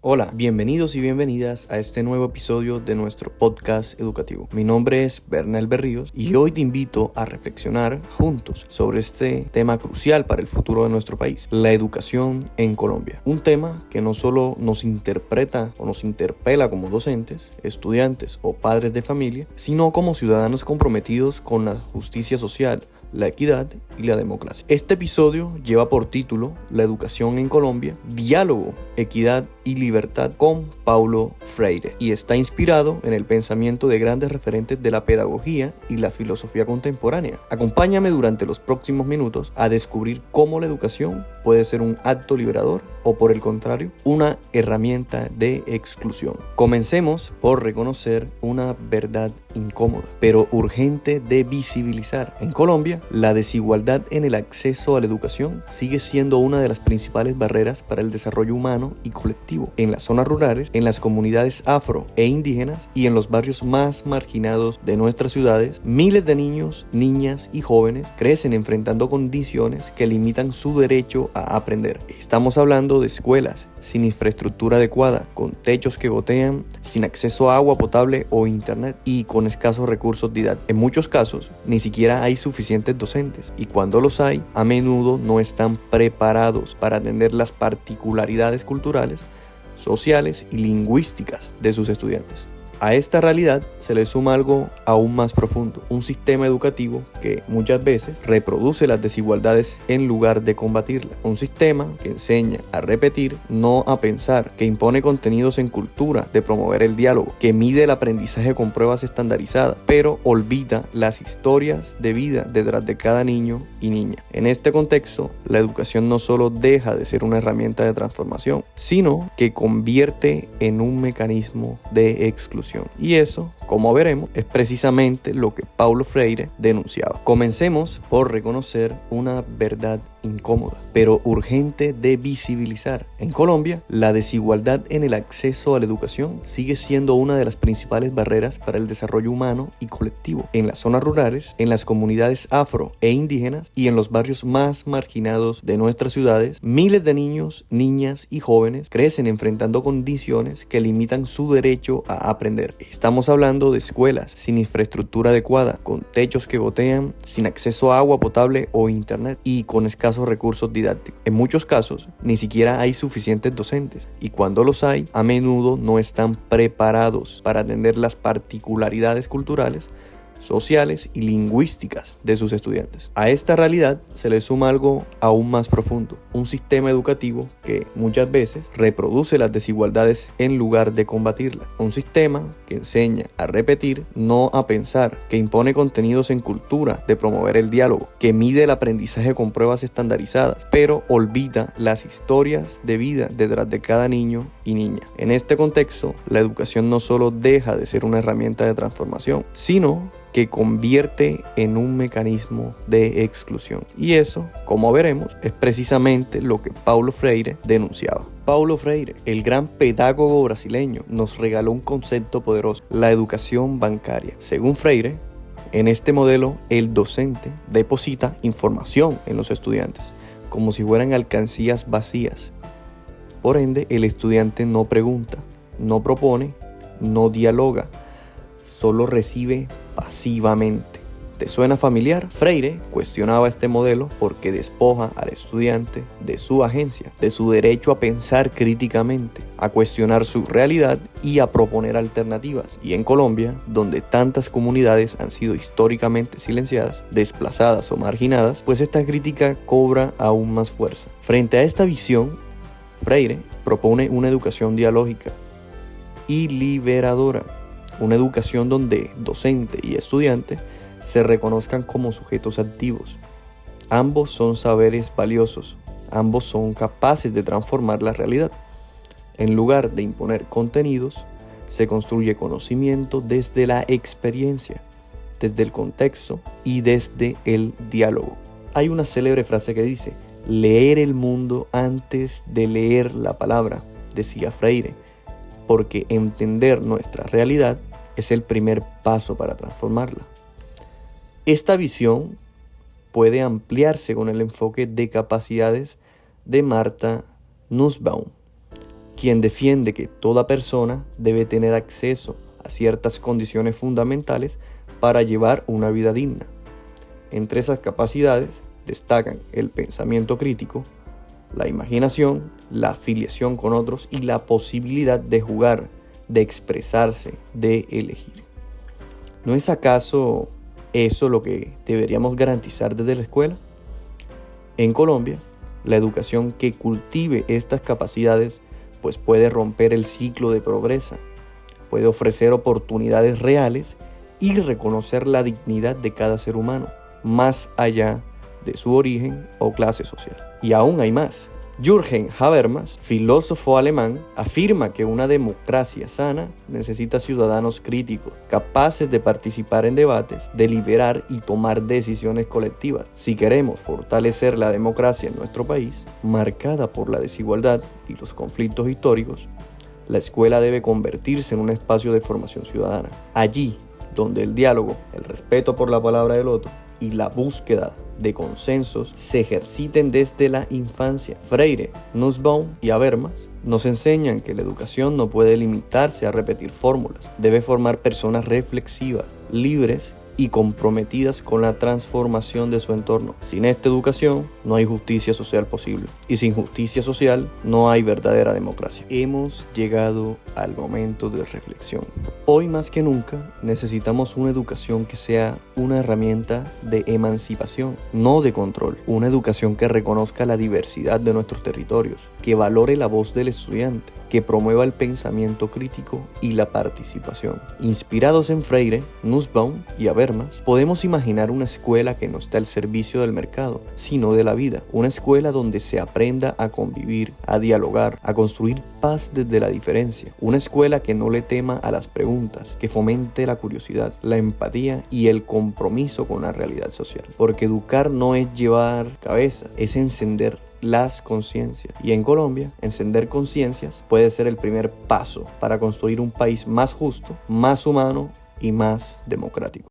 Hola, bienvenidos y bienvenidas a este nuevo episodio de nuestro podcast educativo. Mi nombre es Bernal Berríos y hoy te invito a reflexionar juntos sobre este tema crucial para el futuro de nuestro país, la educación en Colombia. Un tema que no solo nos interpreta o nos interpela como docentes, estudiantes o padres de familia, sino como ciudadanos comprometidos con la justicia social, la equidad y la democracia. Este episodio lleva por título La educación en Colombia, diálogo, equidad y libertad con Paulo Freire y está inspirado en el pensamiento de grandes referentes de la pedagogía y la filosofía contemporánea. Acompáñame durante los próximos minutos a descubrir cómo la educación puede ser un acto liberador o, por el contrario, una herramienta de exclusión. Comencemos por reconocer una verdad incómoda, pero urgente de visibilizar. En Colombia, la desigualdad en el acceso a la educación sigue siendo una de las principales barreras para el desarrollo humano y colectivo. En las zonas rurales, en las comunidades afro e indígenas y en los barrios más marginados de nuestras ciudades, miles de niños, niñas y jóvenes crecen enfrentando condiciones que limitan su derecho a aprender. Estamos hablando de escuelas sin infraestructura adecuada, con techos que gotean, sin acceso a agua potable o internet y con escasos recursos didácticos. En muchos casos, ni siquiera hay suficientes docentes y cuando los hay, a menudo no están preparados para atender las particularidades culturales, sociales y lingüísticas de sus estudiantes. A esta realidad se le suma algo aún más profundo, un sistema educativo que muchas veces reproduce las desigualdades en lugar de combatirlas. Un sistema que enseña a repetir, no a pensar, que impone contenidos en cultura, de promover el diálogo, que mide el aprendizaje con pruebas estandarizadas, pero olvida las historias de vida detrás de cada niño y niña. En este contexto, la educación no solo deja de ser una herramienta de transformación, sino que convierte en un mecanismo de exclusión. Y eso, como veremos, es precisamente lo que Paulo Freire denunciaba. Comencemos por reconocer una verdad incómoda, pero urgente de visibilizar. En Colombia, la desigualdad en el acceso a la educación sigue siendo una de las principales barreras para el desarrollo humano y colectivo. En las zonas rurales, en las comunidades afro e indígenas y en los barrios más marginados de nuestras ciudades, miles de niños, niñas y jóvenes crecen enfrentando condiciones que limitan su derecho a aprender. Estamos hablando de escuelas sin infraestructura adecuada, con techos que gotean, sin acceso a agua potable o internet y con escasos recursos didácticos. En muchos casos, ni siquiera hay suficientes docentes y cuando los hay, a menudo no están preparados para atender las particularidades culturales, sociales y lingüísticas de sus estudiantes. A esta realidad se le suma algo aún más profundo, un sistema educativo que muchas veces reproduce las desigualdades en lugar de combatirlas. Un sistema que enseña a repetir, no a pensar, que impone contenidos en cultura, de promover el diálogo, que mide el aprendizaje con pruebas estandarizadas, pero olvida las historias de vida detrás de cada niño y niña. En este contexto, la educación no solo deja de ser una herramienta de transformación, sino que convierte en un mecanismo de exclusión. Y eso, como veremos, es precisamente lo que Paulo Freire denunciaba. Paulo Freire, el gran pedagogo brasileño, nos regaló un concepto poderoso: la educación bancaria. Según Freire, en este modelo, el docente deposita información en los estudiantes, como si fueran alcancías vacías. Por ende, el estudiante no pregunta, no propone, no dialoga, solo recibe pasivamente. ¿Te suena familiar? Freire cuestionaba este modelo porque despoja al estudiante de su agencia, de su derecho a pensar críticamente, a cuestionar su realidad y a proponer alternativas. Y en Colombia, donde tantas comunidades han sido históricamente silenciadas, desplazadas o marginadas, pues esta crítica cobra aún más fuerza. Frente a esta visión, Freire propone una educación dialógica y liberadora. Una educación donde docente y estudiante se reconozcan como sujetos activos. Ambos son saberes valiosos, ambos son capaces de transformar la realidad. En lugar de imponer contenidos, se construye conocimiento desde la experiencia, desde el contexto y desde el diálogo. Hay una célebre frase que dice: leer el mundo antes de leer la palabra, decía Freire, porque entender nuestra realidad es el primer paso para transformarla. Esta visión puede ampliarse con el enfoque de capacidades de Martha Nussbaum, quien defiende que toda persona debe tener acceso a ciertas condiciones fundamentales para llevar una vida digna. Entre esas capacidades destacan el pensamiento crítico, la imaginación, la afiliación con otros y la posibilidad de jugar, de expresarse, de elegir. ¿No es acaso eso lo que deberíamos garantizar desde la escuela? En Colombia, la educación que cultive estas capacidades pues puede romper el ciclo de pobreza, puede ofrecer oportunidades reales y reconocer la dignidad de cada ser humano, más allá de su origen o clase social. Y aún hay más. Jürgen Habermas, filósofo alemán, afirma que una democracia sana necesita ciudadanos críticos, capaces de participar en debates, deliberar y tomar decisiones colectivas. Si queremos fortalecer la democracia en nuestro país, marcada por la desigualdad y los conflictos históricos, la escuela debe convertirse en un espacio de formación ciudadana. Allí, donde el diálogo, el respeto por la palabra del otro y la búsqueda de consensos se ejerciten desde la infancia. Freire, Nussbaum y Habermas nos enseñan que la educación no puede limitarse a repetir fórmulas, debe formar personas reflexivas, libres y comprometidas con la transformación de su entorno. Sin esta educación no hay justicia social posible, y sin justicia social no hay verdadera democracia. Hemos llegado al momento de reflexión. Hoy más que nunca necesitamos una educación que sea una herramienta de emancipación, no de control. Una educación que reconozca la diversidad de nuestros territorios, que valore la voz del estudiante, que promueva el pensamiento crítico y la participación. Inspirados en Freire, Nussbaum y Habermas, podemos imaginar una escuela que no está al servicio del mercado, sino de la vida. Una escuela donde se aprenda a convivir, a dialogar, a construir paz desde la diferencia. Una escuela que no le tema a las preguntas, que fomente la curiosidad, la empatía y el compromiso con la realidad social. Porque educar no es llevar cabeza, es encender las conciencias. Y en Colombia, encender conciencias puede ser el primer paso para construir un país más justo, más humano y más democrático.